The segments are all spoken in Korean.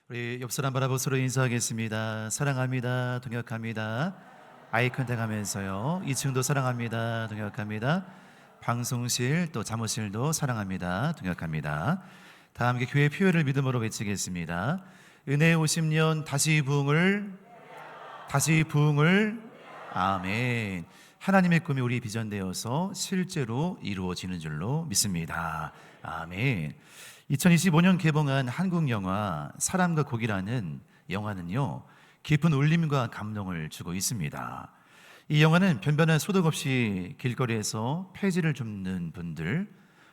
우리 옆 사람 바라보 서로 인사하겠습니다. 사랑합니다. 동역합니다. 아이 컨택 하면서요. 2층도 사랑합니다. 동역합니다. 방송실 또 사무실도 사랑합니다. 동역합니다. 다 함께 교회 표회를 믿음으로 외치겠습니다. 은혜 50년 다시 부흥을 아멘. 하나님의 꿈이 우리 비전되어서 실제로 이루어지는 줄로 믿습니다. 아멘. 2025년 개봉한 한국 영화 사람과 고기라는 영화는요, 깊은 울림과 감동을 주고 있습니다. 이 영화는 변변한 소득 없이 길거리에서 폐지를 줍는 분들,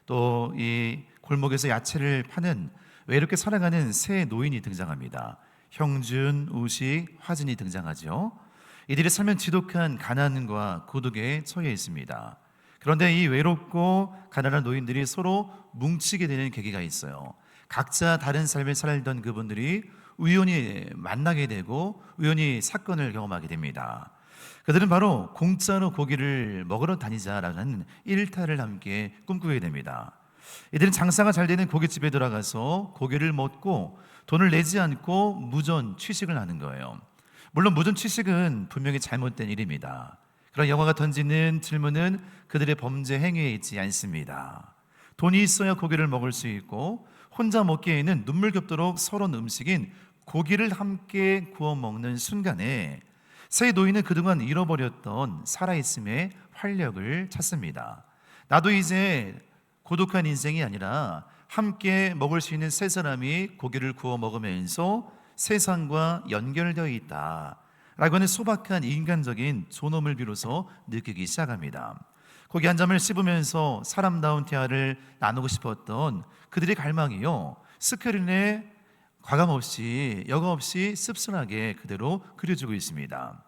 또 이 골목에서 야채를 파는 외롭게 살아가는 세 노인이 등장합니다. 형준, 우식, 화진이 등장하죠. 이들이 살면 지독한 가난과 고독에 처해 있습니다. 그런데 이 외롭고 가난한 노인들이 서로 뭉치게 되는 계기가 있어요. 각자 다른 삶을 살던 그분들이 우연히 만나게 되고 우연히 사건을 경험하게 됩니다. 그들은 바로 공짜로 고기를 먹으러 다니자라는 일탈을 함께 꿈꾸게 됩니다. 이들은 장사가 잘 되는 고깃집에 들어가서 고기를 먹고 돈을 내지 않고 무전 취식을 하는 거예요. 물론 무전 취식은 분명히 잘못된 일입니다. 그런 영화가 던지는 질문은 그들의 범죄 행위에 있지 않습니다. 돈이 있어야 고기를 먹을 수 있고 혼자 먹기에는 눈물겹도록 서러운 음식인 고기를 함께 구워 먹는 순간에 세 노인은 그동안 잃어버렸던 살아있음의 활력을 찾습니다. 나도 이제 고독한 인생이 아니라 함께 먹을 수 있는 세 사람이 고기를 구워 먹으면서 세상과 연결되어 있다 라고 하는 소박한 인간적인 존엄을 비로소 느끼기 시작합니다. 고기 한 점을 씹으면서 사람다운 대화를 나누고 싶었던 그들의 갈망이요, 스크린에 과감없이 여과없이 씁쓸하게 그대로 그려지고 있습니다.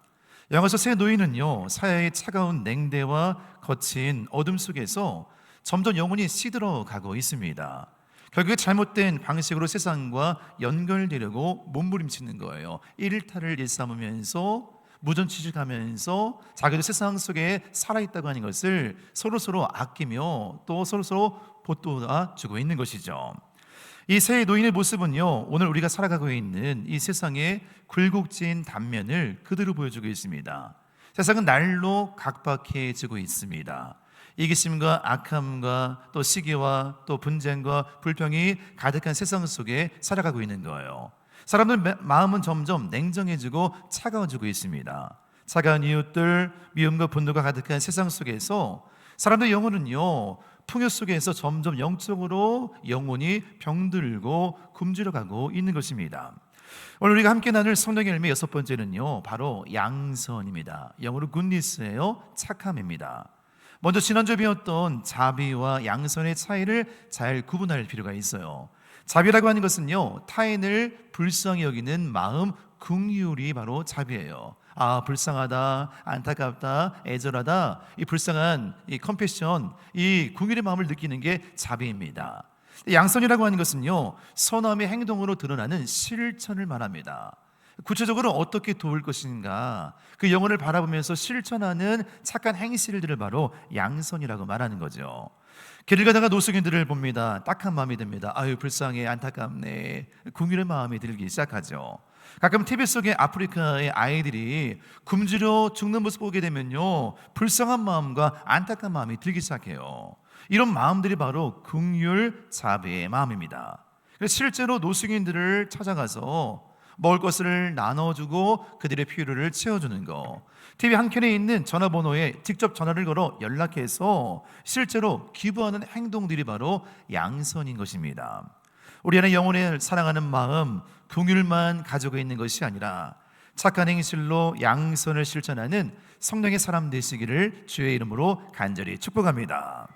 영화에서 세 노인은요, 사회의 차가운 냉대와 거친 어둠 속에서 점점 영혼이 시들어가고 있습니다. 결국에 잘못된 방식으로 세상과 연결되려고 몸부림치는 거예요. 일탈을 일삼으면서 무전취직하면서 자기도 세상 속에 살아있다고 하는 것을 서로서로 아끼며 또 서로서로 보듬어주고 있는 것이죠. 이 세 노인의 모습은요, 오늘 우리가 살아가고 있는 이 세상의 굴곡진 단면을 그대로 보여주고 있습니다. 세상은 날로 각박해지고 있습니다. 이기심과 악함과 또 시기와 또 분쟁과 불평이 가득한 세상 속에 살아가고 있는 거예요. 사람들 마음은 점점 냉정해지고 차가워지고 있습니다. 차가운 이웃들, 미움과 분노가 가득한 세상 속에서 사람들의 영혼은요, 풍요 속에서 점점 영적으로 영혼이 병들고 굶주려가고 있는 것입니다. 오늘 우리가 함께 나눌 성령의 열매 6번째는요, 바로 양선입니다. 영어로 굿니스예요. 착함입니다. 먼저 지난주에 배웠던 자비와 양선의 차이를 잘 구분할 필요가 있어요. 자비라고 하는 것은요, 타인을 불쌍히 여기는 마음, 긍휼이 바로 자비예요. 아, 불쌍하다, 안타깝다, 애절하다, 이 불쌍한 이 컴패션, 이 긍휼의 마음을 느끼는 게 자비입니다. 양선이라고 하는 것은요, 선함의 행동으로 드러나는 실천을 말합니다. 구체적으로 어떻게 도울 것인가, 그 영혼을 바라보면서 실천하는 착한 행실들을 바로 양선이라고 말하는 거죠. 길을 가다가 노숙인들을 봅니다. 딱한 마음이 듭니다. 아유, 불쌍해, 안타깝네, 긍휼의 마음이 들기 시작하죠. 가끔 TV 속에 아프리카의 아이들이 굶주려 죽는 모습 보게 되면요, 불쌍한 마음과 안타까운 마음이 들기 시작해요. 이런 마음들이 바로 긍휼 자비의 마음입니다. 그래서 실제로 노숙인들을 찾아가서 먹을 것을 나눠주고 그들의 필요를 채워주는 거, TV 한 켠에 있는 전화번호에 직접 전화를 걸어 연락해서 실제로 기부하는 행동들이 바로 양선인 것입니다. 우리 안에 영혼을 사랑하는 마음, 긍휼만 가지고 있는 것이 아니라 착한 행실로 양선을 실천하는 성령의 사람 되시기를 주의 이름으로 간절히 축복합니다.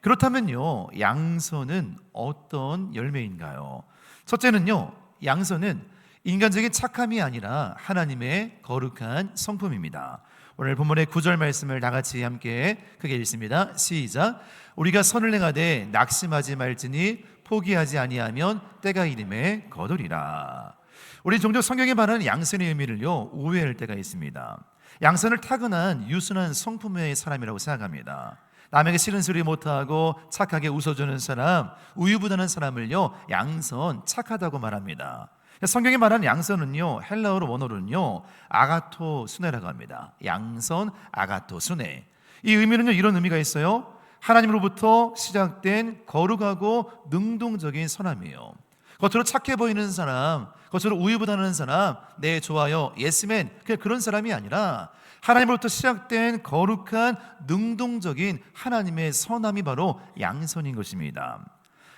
그렇다면요, 양선은 어떤 열매인가요? 첫째는요, 양선은 인간적인 착함이 아니라 하나님의 거룩한 성품입니다. 오늘 본문의 9절 말씀을 다 같이 함께 크게 읽습니다. 시작. 우리가 선을 행하되 낙심하지 말지니 포기하지 아니하면 때가 이름에 거두리라. 우리 종종 성경에 말하는 양선의 의미를요, 오해할 때가 있습니다. 양선을 타고난 유순한 성품의 사람이라고 생각합니다. 남에게 싫은 소리 못하고 착하게 웃어주는 사람, 우유부단한 사람을요, 양선, 착하다고 말합니다. 성경이 말하는 양선은요, 헬라어로 원어로는요 아가토 수네라고 합니다. 양선, 아가토 수네. 이 의미는요 이런 의미가 있어요. 하나님으로부터 시작된 거룩하고 능동적인 선함이에요. 겉으로 착해 보이는 사람, 겉으로 우유부단하는 사람, 네 좋아요, 예스맨, 그냥 그런 사람이 아니라 하나님으로부터 시작된 거룩한 능동적인 하나님의 선함이 바로 양선인 것입니다.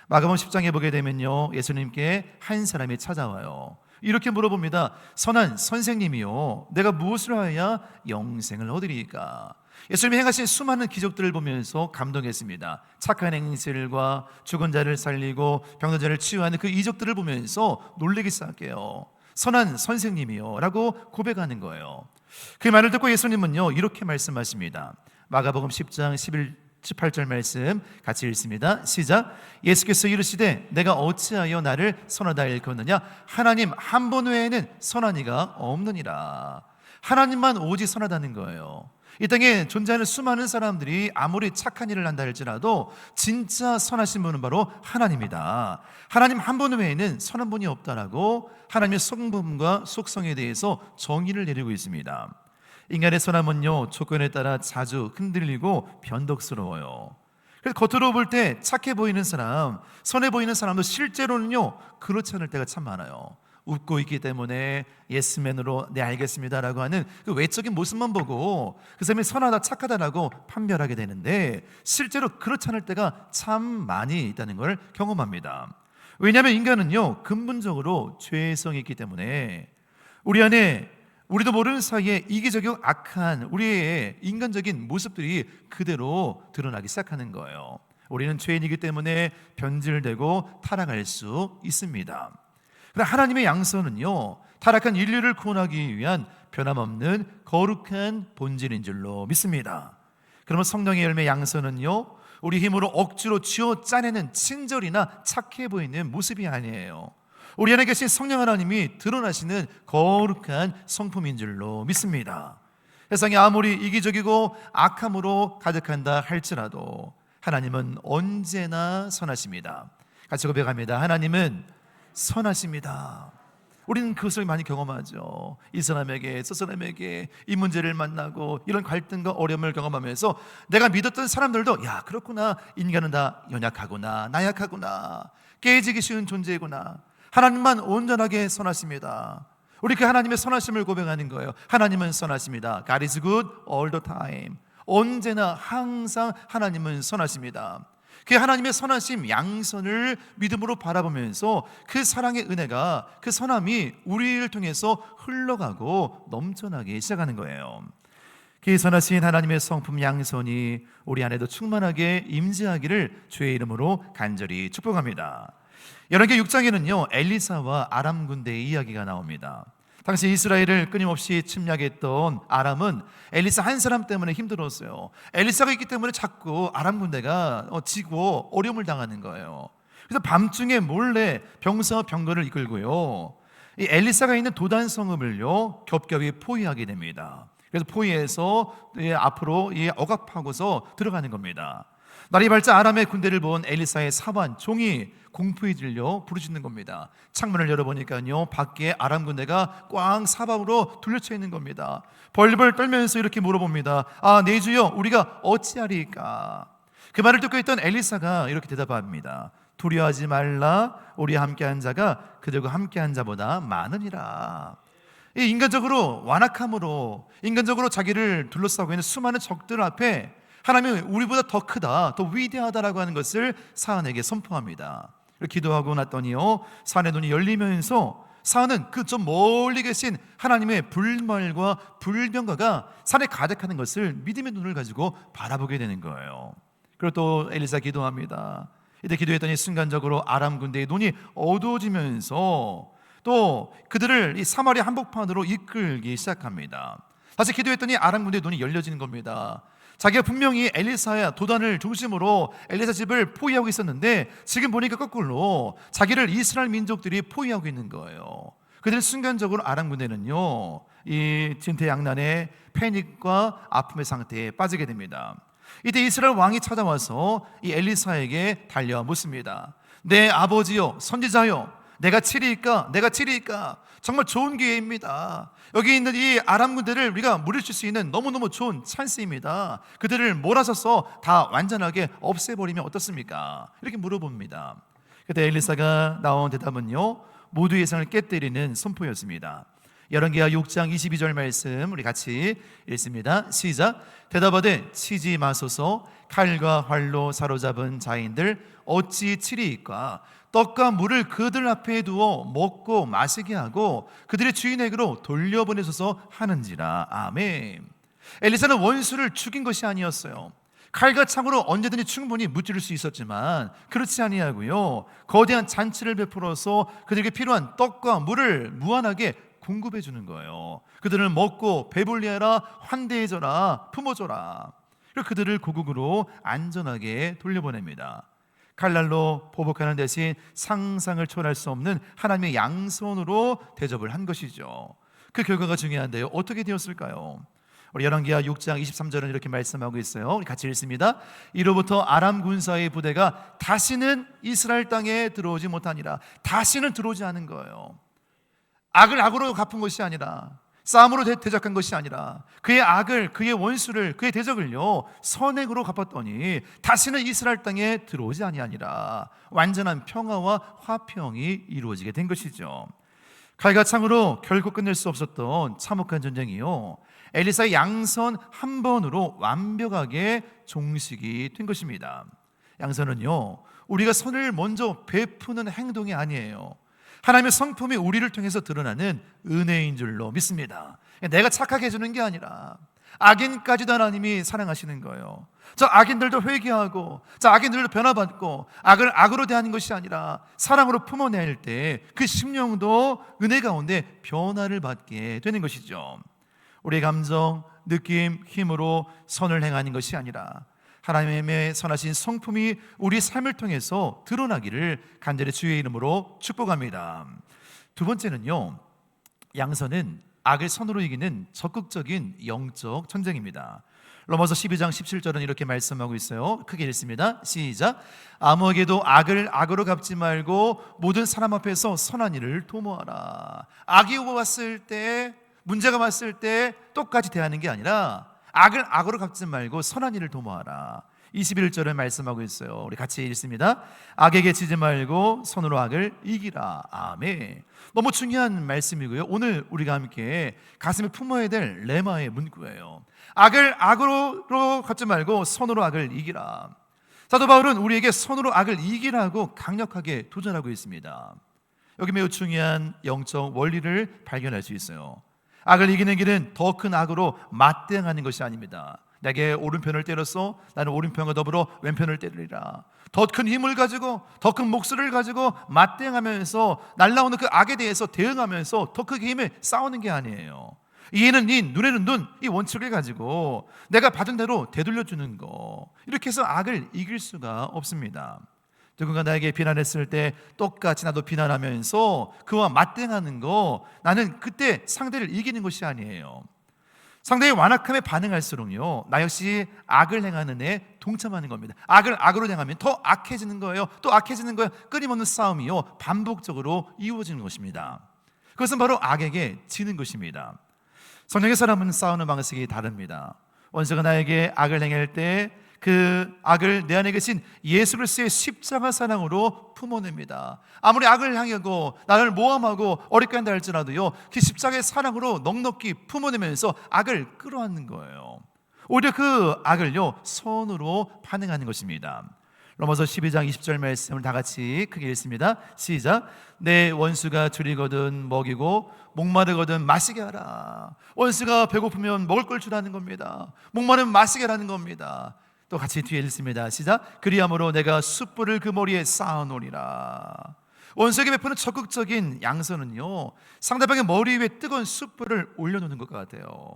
마가복음 10장에 보게 되면요, 예수님께 한 사람이 찾아와요. 이렇게 물어봅니다. 선한 선생님이요, 내가 무엇을 하여야 영생을 얻으리까? 예수님이 행하신 수많은 기적들을 보면서 감동했습니다. 착한 행실과 죽은 자를 살리고 병든 자를 치유하는 그 이적들을 보면서 놀라기 시작해요. 선한 선생님이요 라고 고백하는 거예요. 그 말을 듣고 예수님은요 이렇게 말씀하십니다. 마가복음 10장 18절 말씀 같이 읽습니다. 시작. 예수께서 이르시되 내가 어찌하여 나를 선하다 일컫느냐? 하나님 한 분 외에는 선한 이가 없느니라. 하나님만 오직 선하다는 거예요. 이 땅에 존재하는 수많은 사람들이 아무리 착한 일을 한다 할지라도 진짜 선하신 분은 바로 하나님이다. 하나님 한 분 외에는 선한 분이 없다라고 하나님의 성품과 속성에 대해서 정의를 내리고 있습니다. 인간의 선함은요 조건에 따라 자주 흔들리고 변덕스러워요. 그래서 겉으로 볼 때 착해 보이는 사람, 선해 보이는 사람도 실제로는요 그렇지 않을 때가 참 많아요. 웃고 있기 때문에 예스맨으로 네 알겠습니다라고 하는 그 외적인 모습만 보고 그 사람이 선하다 착하다라고 판별하게 되는데 실제로 그렇지 않을 때가 참 많이 있다는 걸 경험합니다. 왜냐하면 인간은요 근본적으로 죄성이 있기 때문에 우리 안에 우리도 모르는 사이에 이기적이고 악한 우리의 인간적인 모습들이 그대로 드러나기 시작하는 거예요. 우리는 죄인이기 때문에 변질되고 타락할 수 있습니다. 그러나 하나님의 양선은요 타락한 인류를 구원하기 위한 변함없는 거룩한 본질인 줄로 믿습니다. 그러면 성령의 열매 양선은요 우리 힘으로 억지로 쥐어 짜내는 친절이나 착해 보이는 모습이 아니에요. 우리 안에 계신 성령 하나님이 드러나시는 거룩한 성품인 줄로 믿습니다. 세상이 아무리 이기적이고 악함으로 가득한다 할지라도 하나님은 언제나 선하십니다. 같이 고백합니다. 하나님은 선하십니다. 우리는 그것을 많이 경험하죠. 이 사람에게 저 사람에게 이 문제를 만나고 이런 갈등과 어려움을 경험하면서 내가 믿었던 사람들도 야 그렇구나, 인간은 다 연약하구나, 나약하구나, 깨지기 쉬운 존재구나. 하나님만 온전하게 선하십니다. 우리 그 하나님의 선하심을 고백하는 거예요. 하나님은 선하십니다. God is good all the time. 언제나 항상 하나님은 선하십니다. 그 하나님의 선하심 양선을 믿음으로 바라보면서 그 사랑의 은혜가, 그 선함이 우리를 통해서 흘러가고 넘쳐나기 시작하는 거예요. 그 선하신 하나님의 성품 양선이 우리 안에도 충만하게 임재하기를 주의 이름으로 간절히 축복합니다. 열왕기 6장에는요 엘리사와 아람 군대의 이야기가 나옵니다. 당시 이스라엘을 끊임없이 침략했던 아람은 엘리사 한 사람 때문에 힘들었어요. 엘리사가 있기 때문에 자꾸 아람 군대가 지고 어려움을 당하는 거예요. 그래서 밤중에 몰래 병사와 병거를 이끌고요 이 엘리사가 있는 도단 성읍을요 겹겹이 포위하게 됩니다. 그래서 포위해서 앞으로 억압하고서 들어가는 겁니다. 날이 밝자 아람의 군대를 본 엘리사의 사환 종이 공포에 질려 부르짖는 겁니다. 창문을 열어보니까요 밖에 아람 군대가 꽝 사방으로 둘러쳐 있는 겁니다. 벌벌 떨면서 이렇게 물어봅니다. 아, 내 주여, 우리가 어찌하리까? 그 말을 듣고 있던 엘리사가 이렇게 대답합니다. 두려워하지 말라, 우리와 함께한 자가 그들과 함께한 자보다 많으니라. 이 인간적으로 완악함으로 인간적으로 자기를 둘러싸고 있는 수많은 적들 앞에 하나님은 우리보다 더 크다, 더 위대하다라고 하는 것을 사안에게 선포합니다. 기도하고 났더니요 사안의 눈이 열리면서 사안은 그 좀 멀리 계신 하나님의 불말과 불병거가 산에 가득하는 것을 믿음의 눈을 가지고 바라보게 되는 거예요. 그리고 또 엘리사 기도합니다. 이때 기도했더니 순간적으로 아람 군대의 눈이 어두워지면서 또 그들을 이 사마리아 한복판으로 이끌기 시작합니다. 다시 기도했더니 아람 군대의 눈이 열려지는 겁니다. 자기가 분명히 엘리사의 도단을 중심으로 엘리사 집을 포위하고 있었는데 지금 보니까 거꾸로 자기를 이스라엘 민족들이 포위하고 있는 거예요. 그들 순간적으로 아람 군대는요 이 진퇴양난의 패닉과 아픔의 상태에 빠지게 됩니다. 이때 이스라엘 왕이 찾아와서 이 엘리사에게 달려 묻습니다. 내 아버지요 선지자요, 내가 치리이까? 내가 치리이까? 정말 좋은 기회입니다. 여기 있는 이 아람 군대를 우리가 물리칠 수 있는 너무너무 좋은 찬스입니다. 그들을 몰아서서 다 완전하게 없애버리면 어떻습니까? 이렇게 물어봅니다. 그때 엘리사가 나온 대답은요, 모두 예상을 깨뜨리는 선포였습니다. 열왕기하 6장 22절 말씀 우리 같이 읽습니다. 시작. 대답하되 치지 마소서. 칼과 활로 사로잡은 자인들 어찌 치리이까? 떡과 물을 그들 앞에 두어 먹고 마시게 하고 그들의 주인에게로 돌려보내소서 하는지라. 아멘. 엘리사는 원수를 죽인 것이 아니었어요. 칼과 창으로 언제든지 충분히 무찌를 수 있었지만 그렇지 아니하고요, 거대한 잔치를 베풀어서 그들에게 필요한 떡과 물을 무한하게 공급해 주는 거예요. 그들을 먹고 배불리 해라, 환대해줘라, 품어줘라. 그리고 그들을 고국으로 안전하게 돌려보냅니다. 칼날로 보복하는 대신 상상을 초월할 수 없는 하나님의 양손으로 대접을 한 것이죠. 그 결과가 중요한데요, 어떻게 되었을까요? 우리 열왕기하 6장 23절은 이렇게 말씀하고 있어요. 우리 같이 읽습니다. 이로부터 아람 군사의 부대가 다시는 이스라엘 땅에 들어오지 못하니라. 다시는 들어오지 않은 거예요. 악을 악으로 갚은 것이 아니라, 싸움으로 대적한 것이 아니라, 그의 악을, 그의 원수를, 그의 대적을요 선행으로 갚았더니 다시는 이스라엘 땅에 들어오지 아니하니라. 완전한 평화와 화평이 이루어지게 된 것이죠. 칼과 창으로 결코 끝낼 수 없었던 참혹한 전쟁이요, 엘리사의 양선 한 번으로 완벽하게 종식이 된 것입니다. 양선은요, 우리가 선을 먼저 베푸는 행동이 아니에요. 하나님의 성품이 우리를 통해서 드러나는 은혜인 줄로 믿습니다. 내가 착하게 해주는 게 아니라 악인까지도 하나님이 사랑하시는 거예요. 저 악인들도 회개하고, 저 악인들도 변화받고, 악을 악으로 대하는 것이 아니라 사랑으로 품어낼 때 그 심령도 은혜 가운데 변화를 받게 되는 것이죠. 우리의 감정, 느낌, 힘으로 선을 행하는 것이 아니라 하나님의 선하신 성품이 우리 삶을 통해서 드러나기를 간절히 주의 이름으로 축복합니다. 두 번째는요, 양선은 악을 선으로 이기는 적극적인 영적 전쟁입니다. 로마서 12장 17절은 이렇게 말씀하고 있어요. 크게 읽습니다. 시작. 아무에게도 악을 악으로 갚지 말고 모든 사람 앞에서 선한 일을 도모하라. 악이 왔을 때, 문제가 왔을 때 똑같이 대하는 게 아니라 악을 악으로 갚지 말고 선한 일을 도모하라. 21절을 말씀하고 있어요. 우리 같이 읽습니다. 악에게 지지 말고 선으로 악을 이기라. 아멘. 너무 중요한 말씀이고요, 오늘 우리가 함께 가슴에 품어야 될 레마의 문구예요. 악을 악으로 갚지 말고 선으로 악을 이기라. 사도 바울은 우리에게 선으로 악을 이기라고 강력하게 도전하고 있습니다. 여기 매우 중요한 영적 원리를 발견할 수 있어요. 악을 이기는 길은 더 큰 악으로 맞대응하는 것이 아닙니다. 내게 오른편을 때렸어, 나는 오른편과 더불어 왼편을 때리리라. 더 큰 힘을 가지고, 더 큰 목소리를 가지고 맞대응하면서 날라오는 그 악에 대해서 대응하면서 더 크게 힘을 싸우는 게 아니에요. 이에는 이, 눈에는 눈, 이 원칙을 가지고 내가 받은 대로 되돌려주는 거, 이렇게 해서 악을 이길 수가 없습니다. 누군가 나에게 비난했을 때 똑같이 나도 비난하면서 그와 맞대응하는 거, 나는 그때 상대를 이기는 것이 아니에요. 상대의 완악함에 반응할수록요, 나 역시 악을 행하는 데 동참하는 겁니다. 악을 악으로 행하면 더 악해지는 거예요. 또 악해지는 거예요. 끊임없는 싸움이요, 반복적으로 이루어지는 것입니다. 그것은 바로 악에게 지는 것입니다. 성령의 사람은 싸우는 방식이 다릅니다. 원수가 나에게 악을 행할 때 그 악을 내 안에 계신 예수 그리스도의 십자가 사랑으로 품어냅니다. 아무리 악을 향하고 나를 모함하고 어렵게 한다 할지라도요, 그 십자가의 사랑으로 넉넉히 품어내면서 악을 끌어안는 거예요. 오히려 그 악을요, 선으로 반응하는 것입니다. 로마서 12장 20절 말씀을 다 같이 크게 읽습니다. 시작. 내 원수가 줄이거든 먹이고 목마르거든 마시게 하라. 원수가 배고프면 먹을 걸 주라는 겁니다. 목마르면 마시게 하라는 겁니다. 또 같이 뒤에 읽습니다. 시작. 그리함으로 내가 숯불을 그 머리에 쌓아놓으리라. 원수에게 베푸는 적극적인 양선은요, 상대방의 머리 위에 뜨거운 숯불을 올려놓는 것 같아요.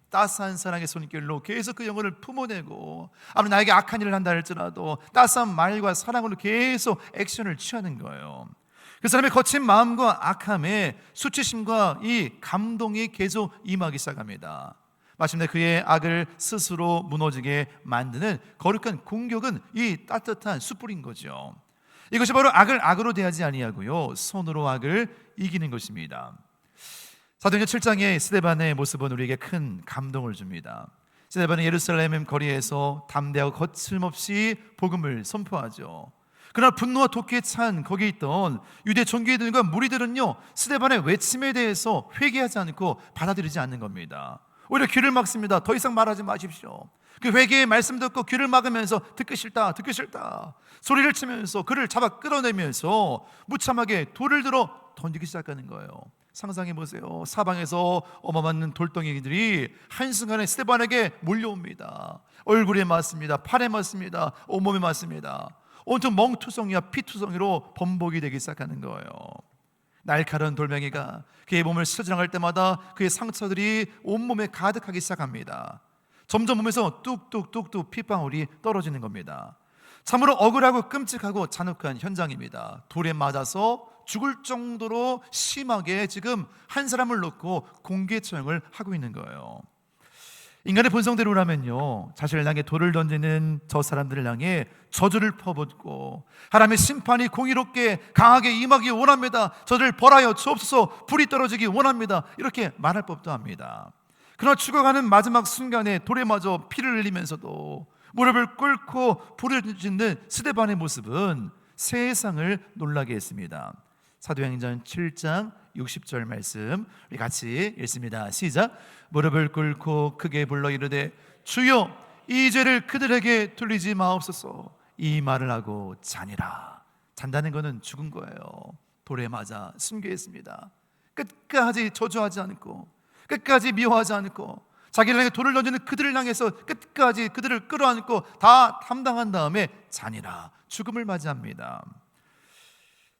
따스한 사랑의 손길로 계속 그 영혼을 품어내고, 아무리 나에게 악한 일을 한다 할지라도 따스한 말과 사랑으로 계속 액션을 취하는 거예요. 그 사람의 거친 마음과 악함에 수치심과 이 감동이 계속 임하기 시작합니다. 마침내 그의 악을 스스로 무너지게 만드는 거룩한 공격은 이 따뜻한 숯불인 거죠. 이것이 바로 악을 악으로 대하지 아니하고요, 손으로 악을 이기는 것입니다. 사도행전 7장의 스데반의 모습은 우리에게 큰 감동을 줍니다. 스데반은 예루살렘 거리에서 담대하고 거침없이 복음을 선포하죠. 그러나 분노와 독기에 찬 거기에 있던 유대 종교인들과 무리들은요, 스데반의 외침에 대해서 회개하지 않고 받아들이지 않는 겁니다. 오히려 귀를 막습니다. 더 이상 말하지 마십시오. 그 회개의 말씀 듣고 귀를 막으면서 듣기 싫다 소리를 치면서 그를 잡아 끌어내면서 무참하게 돌을 들어 던지기 시작하는 거예요. 상상해 보세요. 사방에서 어마어마한 돌덩이들이 한순간에 스데반에게 몰려옵니다. 얼굴에 맞습니다. 팔에 맞습니다. 온몸에 맞습니다. 온통 멍투성이와 피투성이로 범벅이 되기 시작하는 거예요. 날카로운 돌멩이가 그의 몸을 스쳐지나갈 때마다 그의 상처들이 온몸에 가득하기 시작합니다. 점점 몸에서 뚝뚝뚝뚝 핏방울이 떨어지는 겁니다. 참으로 억울하고 끔찍하고 잔혹한 현장입니다. 돌에 맞아서 죽을 정도로 심하게 지금 한 사람을 놓고 공개 처형을 하고 있는 거예요. 인간의 본성대로라면요, 자신을 향해 돌을 던지는 저 사람들을 향해 저주를 퍼붓고 하나님의 심판이 공의롭게 강하게 임하기 원합니다. 저들을 벌하여 주옵소서, 불이 떨어지기 원합니다. 이렇게 말할 법도 합니다. 그러나 죽어가는 마지막 순간에 돌에 맞아 피를 흘리면서도 무릎을 꿇고 불을 짓는 스데반의 모습은 세상을 놀라게 했습니다. 사도행전 7장 60절 말씀 우리 같이 읽습니다. 시작. 무릎을 꿇고 크게 불러 이르되 주여 이 죄를 그들에게 돌리지 마옵소서. 이 말을 하고 자니라. 잔다는 것은 죽은 거예요. 돌에 맞아 순교했습니다. 끝까지 저주하지 않고 끝까지 미워하지 않고 자기를 향해 돌을 던지는 그들을 향해서 끝까지 그들을 끌어안고 다 담당한 다음에 자니라, 죽음을 맞이합니다.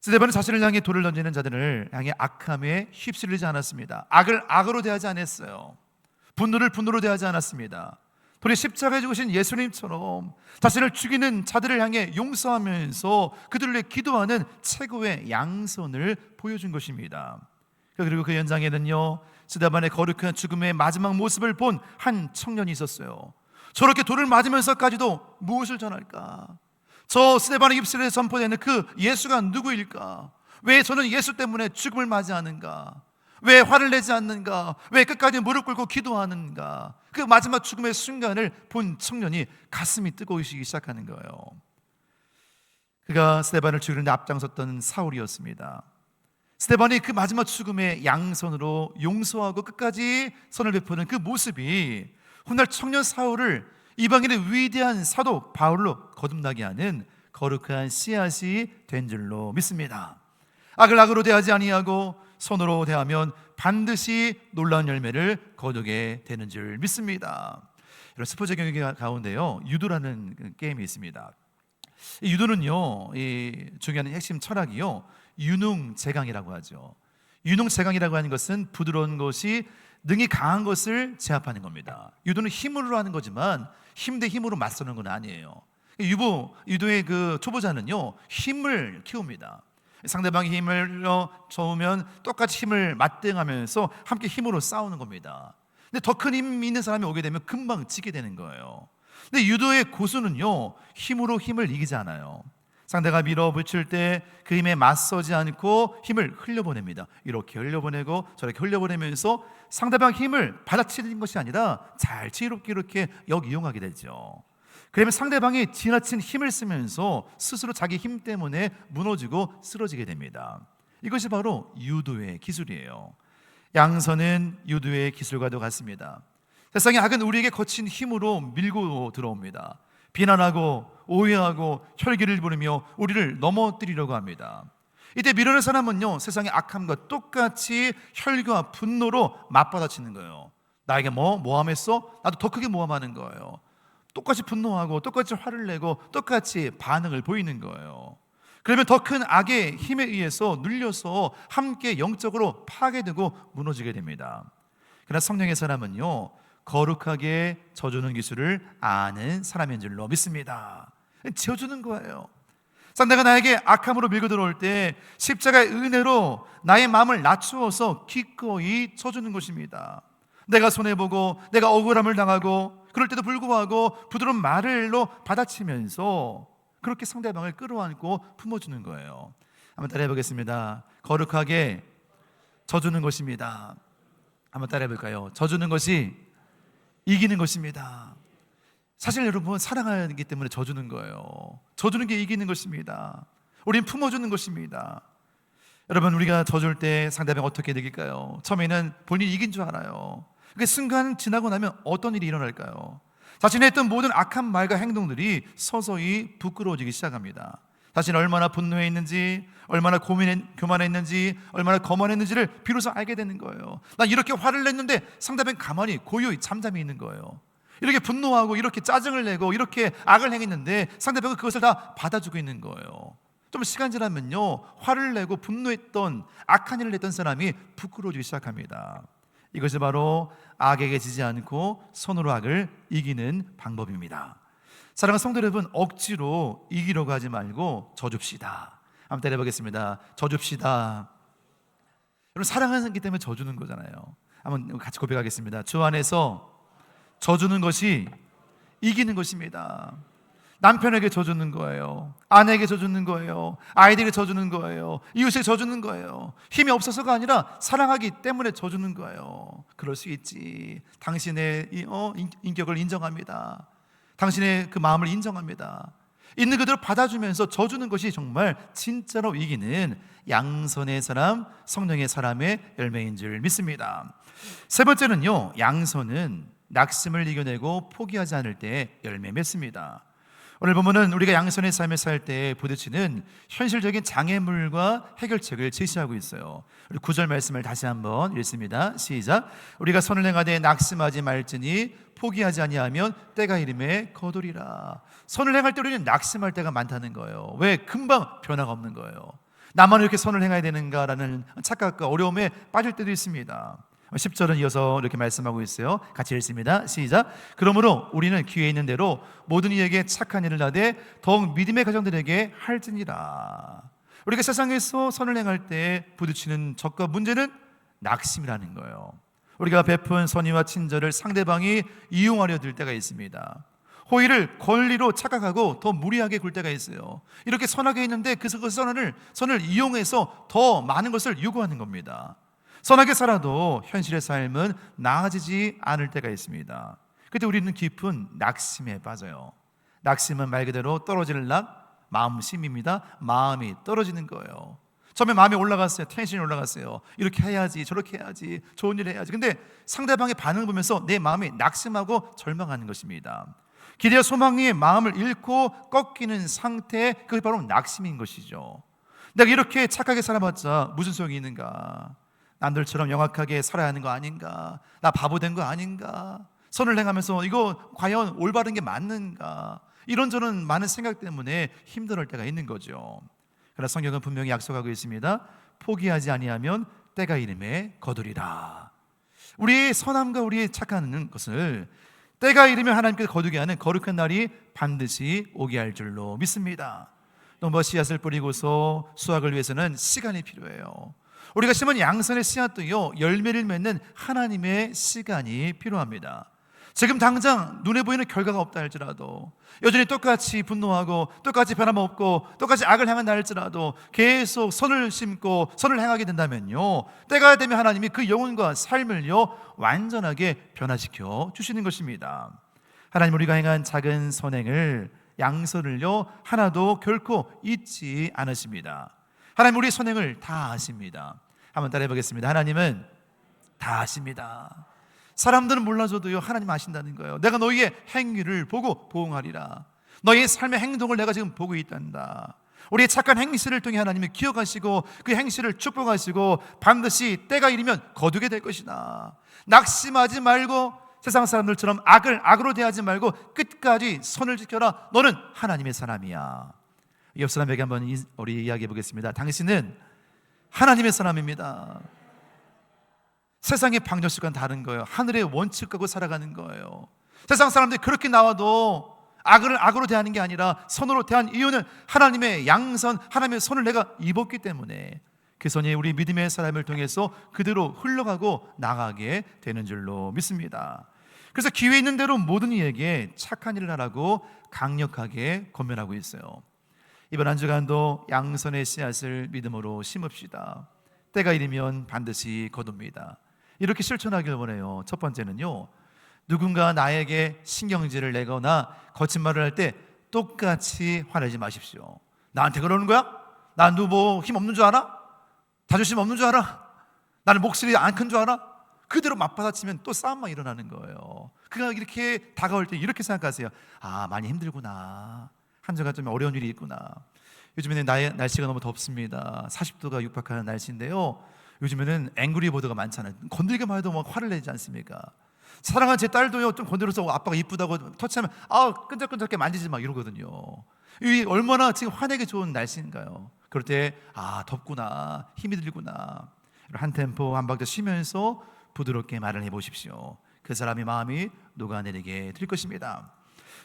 스데반은 자신을 향해 돌을 던지는 자들을 향해 악함에 휩쓸리지 않았습니다. 악을 악으로 대하지 않았어요. 분노를 분노로 대하지 않았습니다. 돌에 십자가에 죽으신 예수님처럼 자신을 죽이는 자들을 향해 용서하면서 그들을 위해 기도하는 최고의 양선을 보여준 것입니다. 그리고 그 현장에는요, 스데반의 거룩한 죽음의 마지막 모습을 본 한 청년이 있었어요. 저렇게 돌을 맞으면서까지도 무엇을 전할까? 저 스데반의 입술에 선포되는 그 예수가 누구일까? 왜 저는 예수 때문에 죽음을 맞이하는가? 왜 화를 내지 않는가? 왜 끝까지 무릎 꿇고 기도하는가? 그 마지막 죽음의 순간을 본 청년이 가슴이 뜨거워지기 시작하는 거예요. 그가 스데반을 죽이는데 앞장섰던 사울이었습니다. 스데반이 그 마지막 죽음의 양선으로 용서하고 끝까지 선을 베푸는 그 모습이 훗날 청년 사울을 이방인의 위대한 사도 바울로 거듭나게 하는 거룩한 씨앗이 된 줄로 믿습니다. 악을 악으로 대하지 아니하고 선으로 대하면 반드시 놀라운 열매를 거두게 되는 줄 믿습니다. 이런 스포츠 경기 가운데요, 유도라는 게임이 있습니다. 이 유도는요, 이 중요한 핵심 철학이요, 유능제강이라고 하죠. 유능제강이라고 하는 것은 부드러운 것이 능히 강한 것을 제압하는 겁니다. 유도는 힘으로 하는 거지만 힘 대 힘으로 맞서는 건 아니에요. 유도의 그 초보자는요, 힘을 키웁니다. 상대방이 힘을 줘오면 똑같이 힘을 맞대응하면서 함께 힘으로 싸우는 겁니다. 근데 더 큰 힘 있는 사람이 오게 되면 금방 지게 되는 거예요. 근데 유도의 고수는요, 힘으로 힘을 이기지 않아요. 상대가 밀어붙일 때 그 힘에 맞서지 않고 힘을 흘려보냅니다. 이렇게 흘려보내고 저렇게 흘려보내면서 상대방 힘을 받아치는 것이 아니라 잘 지혜롭게 이렇게 역이용하게 되죠. 그러면 상대방이 지나친 힘을 쓰면서 스스로 자기 힘 때문에 무너지고 쓰러지게 됩니다. 이것이 바로 유도의 기술이에요. 양선은 유도의 기술과도 같습니다. 세상의 악은 우리에게 거친 힘으로 밀고 들어옵니다. 비난하고 오해하고 혈기를 부리며 우리를 넘어뜨리려고 합니다. 이때 밀어낸 사람은요, 세상의 악함과 똑같이 혈기와 분노로 맞받아치는 거예요. 나에게 모함했어? 나도 더 크게 모함하는 거예요. 똑같이 분노하고 똑같이 화를 내고 똑같이 반응을 보이는 거예요. 그러면 더 큰 악의 힘에 의해서 눌려서 함께 영적으로 파괴되고 무너지게 됩니다. 그러나 성령의 사람은요, 거룩하게 져주는 기술을 아는 사람인 줄로 믿습니다. 지어주는 거예요. 상대가 나에게 악함으로 밀고 들어올 때 십자가의 은혜로 나의 마음을 낮추어서 기꺼이 쳐주는 것입니다. 내가 손해보고 내가 억울함을 당하고 그럴 때도 불구하고 부드러운 말로 받아치면서 그렇게 상대방을 끌어안고 품어주는 거예요. 한번 따라해 보겠습니다. 거룩하게 져주는 것입니다. 한번 따라해 볼까요? 져주는 것이 이기는 것입니다. 사실 여러분, 사랑하기 때문에 져주는 거예요. 져주는 게 이기는 것입니다. 우린 품어주는 것입니다. 여러분, 우리가 져줄 때 상대방 어떻게 느낄까요? 처음에는 본인이 이긴 줄 알아요. 그 순간 지나고 나면 어떤 일이 일어날까요? 자신의 했던 모든 악한 말과 행동들이 서서히 부끄러워지기 시작합니다. 자신이 얼마나 분노해 있는지, 얼마나 교만했는지, 얼마나 거만했는지를 비로소 알게 되는 거예요. 난 이렇게 화를 냈는데 상대방이 가만히 고요히 잠잠히 있는 거예요. 이렇게 분노하고 이렇게 짜증을 내고 이렇게 악을 행했는데 상대방은 그것을 다 받아주고 있는 거예요. 좀 시간 지나면요, 화를 내고 분노했던 악한 일을 했던 사람이 부끄러워지기 시작합니다. 이것이 바로 악에게 지지 않고 선으로 악을 이기는 방법입니다. 사랑하는 성도 여러분, 억지로 이기려고 하지 말고 져줍시다. 한번 때려보겠습니다. 져줍시다. 여러분, 사랑하기 때문에 져주는 거잖아요. 한번 같이 고백하겠습니다. 주 안에서 져주는 것이 이기는 것입니다. 남편에게 져주는 거예요. 아내에게 져주는 거예요. 아이들에게 져주는 거예요. 이웃에게 져주는 거예요. 힘이 없어서가 아니라 사랑하기 때문에 져주는 거예요. 그럴 수 있지. 당신의 인격을 인정합니다. 당신의 그 마음을 인정합니다. 있는 그대로 받아주면서 져주는 것이 정말 진짜로 이기는 양선의 사람, 성령의 사람의 열매인 줄 믿습니다. 세 번째는요, 양선은 낙심을 이겨내고 포기하지 않을 때 열매 맺습니다. 오늘 보면은 우리가 양선의 삶을 살 때 부딪히는 현실적인 장애물과 해결책을 제시하고 있어요. 우리 9절 말씀을 다시 한번 읽습니다. 시작. 우리가 선을 행하되 낙심하지 말지니 포기하지 아니하면 때가 이름에 거두리라. 선을 행할 때 우리는 낙심할 때가 많다는 거예요. 왜? 금방 변화가 없는 거예요. 나만 이렇게 선을 행해야 되는가라는 착각과 어려움에 빠질 때도 있습니다. 10절은 이어서 이렇게 말씀하고 있어요. 같이 읽습니다. 시작. 그러므로 우리는 기회 있는 대로 모든 이에게 착한 일을 하되 더욱 믿음의 가정들에게 할지니라. 우리가 세상에서 선을 행할 때 부딪히는 적과 문제는 낙심이라는 거예요. 우리가 베푼 선의와 친절을 상대방이 이용하려 들 때가 있습니다. 호의를 권리로 착각하고 더 무리하게 굴 때가 있어요. 이렇게 선하게 했는데 그 선을 이용해서 더 많은 것을 요구하는 겁니다. 선하게 살아도 현실의 삶은 나아지지 않을 때가 있습니다. 그때 우리는 깊은 낙심에 빠져요. 낙심은 말 그대로 떨어질 낙, 마음심입니다. 마음이 떨어지는 거예요. 처음에 마음이 올라갔어요. 텐션이 올라갔어요. 이렇게 해야지, 저렇게 해야지, 좋은 일 해야지. 근데 상대방의 반응을 보면서 내 마음이 낙심하고 절망하는 것입니다. 기대와 소망이 마음을 잃고 꺾이는 상태, 그게 바로 낙심인 것이죠. 내가 이렇게 착하게 살아봤자 무슨 소용이 있는가? 남들처럼 영악하게 살아야 하는 거 아닌가? 나 바보 된 거 아닌가? 선을 행하면서 이거 과연 올바른 게 맞는가? 이런저런 많은 생각 때문에 힘들어할 때가 있는 거죠. 그러나 성경은 분명히 약속하고 있습니다. 포기하지 아니하면 때가 이름에 거두리라. 우리의 선함과 우리의 착한 것을 때가 이르면 하나님께서 거두게 하는 거룩한 날이 반드시 오게 할 줄로 믿습니다. 또 씨앗을 뿌리고서 수확을 위해서는 시간이 필요해요. 우리가 심은 양선의 씨앗도요, 열매를 맺는 하나님의 시간이 필요합니다. 지금 당장 눈에 보이는 결과가 없다 할지라도, 여전히 똑같이 분노하고 똑같이 변함없고 똑같이 악을 행한다 할지라도 계속 선을 심고 선을 행하게 된다면요, 때가 되면 하나님이 그 영혼과 삶을요 완전하게 변화시켜 주시는 것입니다. 하나님, 우리가 행한 작은 선행을, 양선을요 하나도 결코 잊지 않으십니다. 하나님, 우리 선행을 다 아십니다. 한번 따라해 보겠습니다. 하나님은 다 아십니다. 사람들은 몰라줘도요, 하나님 아신다는 거예요. 내가 너희의 행위를 보고 보응하리라. 너희의 삶의 행동을 내가 지금 보고 있단다. 우리의 착한 행실을 통해 하나님이 기억하시고 그 행실을 축복하시고 반드시 때가 이르면 거두게 될 것이다. 낙심하지 말고 세상 사람들처럼 악을 악으로 대하지 말고 끝까지 선을 지켜라. 너는 하나님의 사람이야. 옆 사람에게 한번 우리 이야기해 보겠습니다. 당신은 하나님의 사람입니다. 세상의 방정식과는 다른 거예요. 하늘의 원칙 갖고 살아가는 거예요. 세상 사람들이 그렇게 나와도 악으로 대하는 게 아니라 선으로 대한 이유는 하나님의 양선, 하나님의 선을 내가 입었기 때문에 그 선이 우리 믿음의 사람을 통해서 그대로 흘러가고 나가게 되는 줄로 믿습니다. 그래서 기회 있는 대로 모든 이에게 착한 일을 하라고 강력하게 권면하고 있어요. 이번 한 주간도 양선의 씨앗을 믿음으로 심읍시다. 때가 이르면 반드시 거둡니다. 이렇게 실천하길 원해요. 첫 번째는요, 누군가 나에게 신경질을 내거나 거친 말을 할 때 똑같이 화내지 마십시오. 나한테 그러는 거야? 난 너 뭐 힘 없는 줄 알아? 자존심 없는 줄 알아? 나는 목소리 안 큰 줄 알아? 그대로 맞받아치면 또 싸움만 일어나는 거예요. 그가 이렇게 다가올 때 이렇게 생각하세요. 아, 많이 힘들구나. 한 주간 좀 어려운 일이 있구나. 요즘에는 날씨가 너무 덥습니다. 40도가 육박하는 날씨인데요, 요즘에는 앵그리버드가 많잖아요. 건들기만 해도 막 화를 내지 않습니까? 사랑하는 제 딸도요, 좀 건드려서 아빠가 이쁘다고 터치하면 끈적끈적하게 만지지 마 이러거든요. 이 얼마나 지금 화내기 좋은 날씨인가요? 그럴 때 덥구나, 힘이 들구나, 한 템포 한 박자 쉬면서 부드럽게 말을 해보십시오. 그 사람의 마음이 녹아내리게 될 것입니다.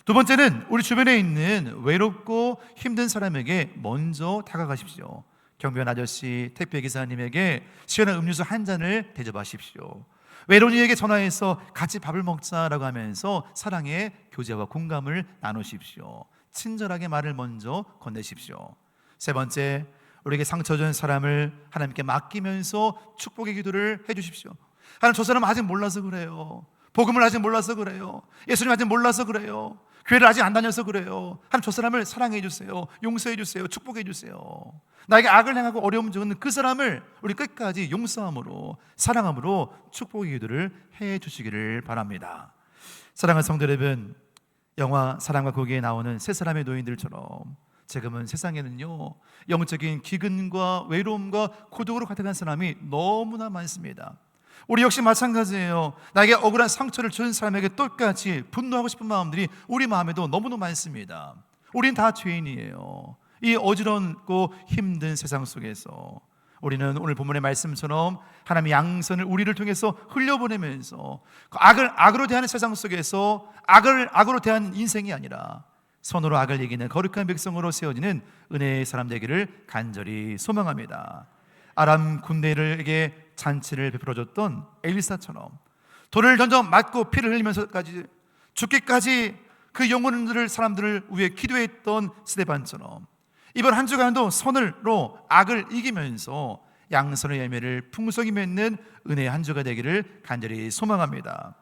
두 번째는 우리 주변에 있는 외롭고 힘든 사람에게 먼저 다가가십시오. 경비원 아저씨, 택배기사님에게 시원한 음료수 한 잔을 대접하십시오. 외로운 이에게 전화해서 같이 밥을 먹자라고 하면서 사랑의 교제와 공감을 나누십시오. 친절하게 말을 먼저 건네십시오. 세 번째, 우리에게 상처 준 사람을 하나님께 맡기면서 축복의 기도를 해주십시오. 하나님, 저 사람 아직 몰라서 그래요. 복음을 아직 몰라서 그래요. 예수님 아직 몰라서 그래요. 교회를 아직 안 다녀서 그래요. 하나님, 저 사람을 사랑해 주세요. 용서해 주세요. 축복해 주세요. 나에게 악을 행하고 어려움 주는 그 사람을 우리 끝까지 용서함으로, 사랑함으로 축복의 기도를 해 주시기를 바랍니다. 사랑하는 성도 여러분, 영화 사랑과 거기에 나오는 세 사람의 노인들처럼 지금은 세상에는요, 영적인 기근과 외로움과 고독으로 가득한 사람이 너무나 많습니다. 우리 역시 마찬가지예요. 나에게 억울한 상처를 준 사람에게 똑같이 분노하고 싶은 마음들이 우리 마음에도 너무나 많습니다. 우린 다 죄인이에요. 이 어지럽고 힘든 세상 속에서 우리는 오늘 본문의 말씀처럼 하나님의 양선을 우리를 통해서 흘려보내면서 악으로 대하는 세상 속에서 악으로 대하는 인생이 아니라 선으로 악을 이기는 거룩한 백성으로 세워지는 은혜의 사람 되기를 간절히 소망합니다. 아람 군대에게 잔치를 베풀어줬던 엘리사처럼 돌을 던져 맞고 피를 흘리면서까지 죽기까지 그 영혼들을 사람들을 위해 기도했던 스데반처럼 이번 한 주간도 선으로 악을 이기면서 양선의 열매를 풍성히 맺는 은혜의 한 주가 되기를 간절히 소망합니다.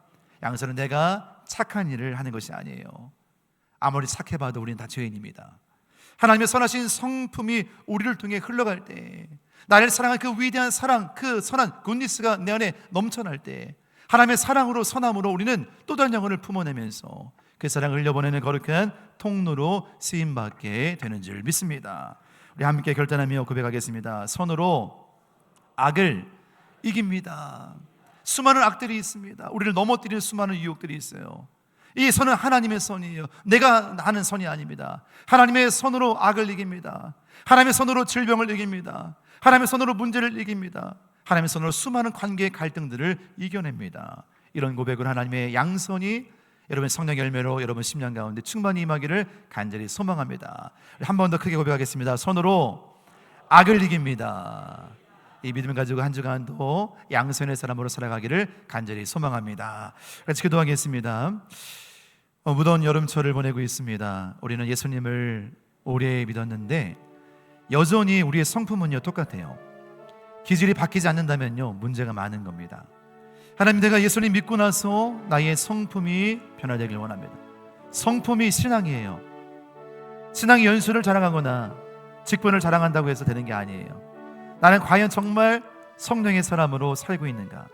양선은 내가 착한 일을 하는 것이 아니에요. 아무리 착해봐도 우리는 다 죄인입니다. 하나님의 선하신 성품이 우리를 통해 흘러갈 때, 나를 사랑한 그 위대한 사랑, 그 선한 굿니스가 내 안에 넘쳐날 때, 하나님의 사랑으로 선함으로 우리는 또 다른 영혼을 품어내면서 그 사랑을 흘려보내는 거룩한 통로로 쓰임받게 되는 줄 믿습니다. 우리 함께 결단하며 고백하겠습니다. 선으로 악을 이깁니다. 수많은 악들이 있습니다. 우리를 넘어뜨리는 수많은 유혹들이 있어요. 이 선은 하나님의 선이에요. 내가 하는 선이 아닙니다. 하나님의 선으로 악을 이깁니다. 하나님의 선으로 질병을 이깁니다. 하나님의 선으로 문제를 이깁니다. 하나님의 선으로 수많은 관계의 갈등들을 이겨냅니다. 이런 고백을 하나님의 양선이 여러분 성령 열매로 여러분 심령 가운데 충만히 임하기를 간절히 소망합니다. 한 번 더 크게 고백하겠습니다. 선으로 악을 이깁니다. 이 믿음을 가지고 한 주간도 양선의 사람으로 살아가기를 간절히 소망합니다. 같이 기도하겠습니다. 무더운 여름철을 보내고 있습니다. 우리는 예수님을 오래 믿었는데 여전히 우리의 성품은요 똑같아요. 기질이 바뀌지 않는다면요 문제가 많은 겁니다. 하나님, 내가 예수님 믿고 나서 나의 성품이 변화되길 원합니다. 성품이 신앙이에요. 신앙이 연수를 자랑하거나 직분을 자랑한다고 해서 되는 게 아니에요. 나는 과연 정말 성령의 사람으로 살고 있는가?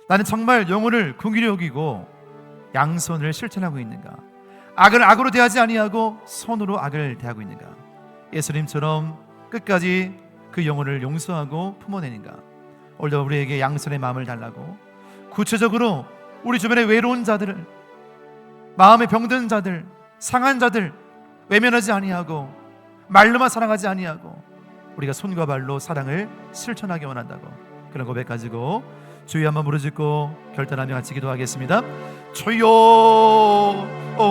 나는 정말 영혼을 긍휼히 여기고 양선을 실천하고 있는가? 악을 악으로 대하지 아니하고 선으로 악을 대하고 있는가? 예수님처럼 끝까지 그 영혼을 용서하고 품어내는가? 오늘도 우리에게 양선의 마음을 달라고 구체적으로 우리 주변에 외로운 자들을, 마음에 병든 자들, 상한 자들 외면하지 아니하고 말로만 사랑하지 아니하고 우리가 손과 발로 사랑을 실천하기 원한다고, 그런 고백 가지고 주여 한번 부르짖고 결단하며 같이 기도하겠습니다. 주여,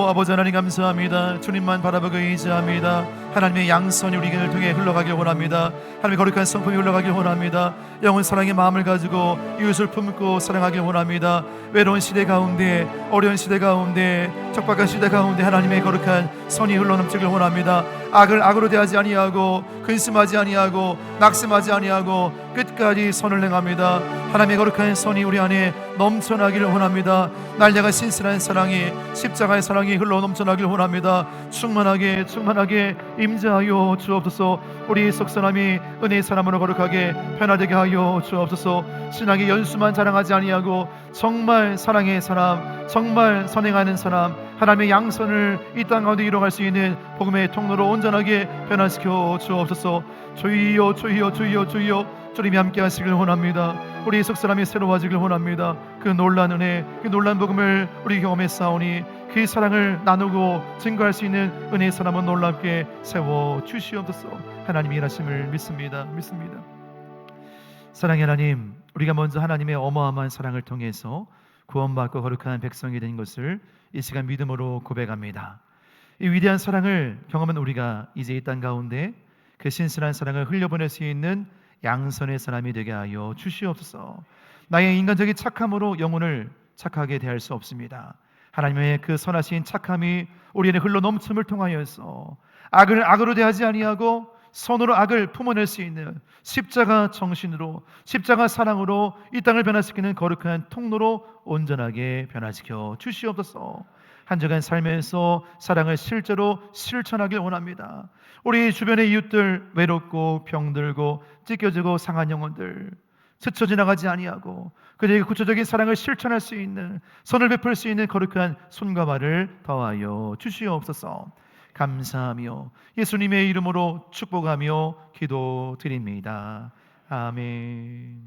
아버지 하나님 감사합니다. 주님만 바라보고 의지합니다. 하나님의 양선이 우리 교회를 통해 흘러가길 원합니다. 하나님의 거룩한 성품이 흘러가길 원합니다. 영원 사랑의 마음을 가지고 이웃을 품고 사랑하길 원합니다. 외로운 시대 가운데, 어려운 시대 가운데, 척박한 시대 가운데 하나님의 거룩한 선이 흘러넘치길 원합니다. 악을 악으로 대하지 아니하고, 근심하지 아니하고, 낙심하지 아니하고 끝까지 선을 행합니다. 하나님의 거룩한 선이 우리 안에 넘쳐나기를 원합니다. 날려가 신실한 사랑이, 십자가의 사랑이 흘러 넘쳐나기를 원합니다. 충만하게 임재하여 주옵소서. 우리 속사람이 은혜의 사람으로 거룩하게 변화되게 하여 주옵소서. 신앙의 연수만 자랑하지 아니하고 정말 사랑의 사람, 정말 선행하는 사람, 하나님의 양선을 이 땅 가운데 이뤄갈 수 있는 복음의 통로로 온전하게 변화시켜 주옵소서. 주여 주여 주여 주여, 주님이 함께 하시길 원합니다. 우리 속사람이 새로워지길 원합니다. 그 놀란 은혜, 그 놀란 복음을 우리 경험했사오니 그 사랑을 나누고 증거할 수 있는 은혜의 사람은 놀랍게 세워 주시옵소서. 하나님이 일하심을 믿습니다. 사랑의 하나님, 우리가 먼저 하나님의 어마어마한 사랑을 통해서 구원받고 거룩한 백성이 된 것을 이 시간 믿음으로 고백합니다. 이 위대한 사랑을 경험한 우리가 이제 이 땅 가운데 그 신실한 사랑을 흘려보낼 수 있는 양선의 사람이 되게 하여 주시옵소서. 나의 인간적인 착함으로 영혼을 착하게 대할 수 없습니다. 하나님의 그 선하신 착함이 우리의 흘러 넘침을 통하여서 악을 악으로 대하지 아니하고 선으로 악을 품어낼 수 있는 십자가 정신으로, 십자가 사랑으로 이 땅을 변화시키는 거룩한 통로로 온전하게 변화시켜 주시옵소서. 한 주간 삶에서 사랑을 실제로 실천하길 원합니다. 우리 주변의 이웃들, 외롭고 병들고 찢겨지고 상한 영혼들 스쳐 지나가지 아니하고 그들에게 구체적인 사랑을 실천할 수 있는, 선을 베풀 수 있는 거룩한 손과 발을 더하여 주시옵소서. 감사하며 예수님의 이름으로 축복하며 기도드립니다. 아멘.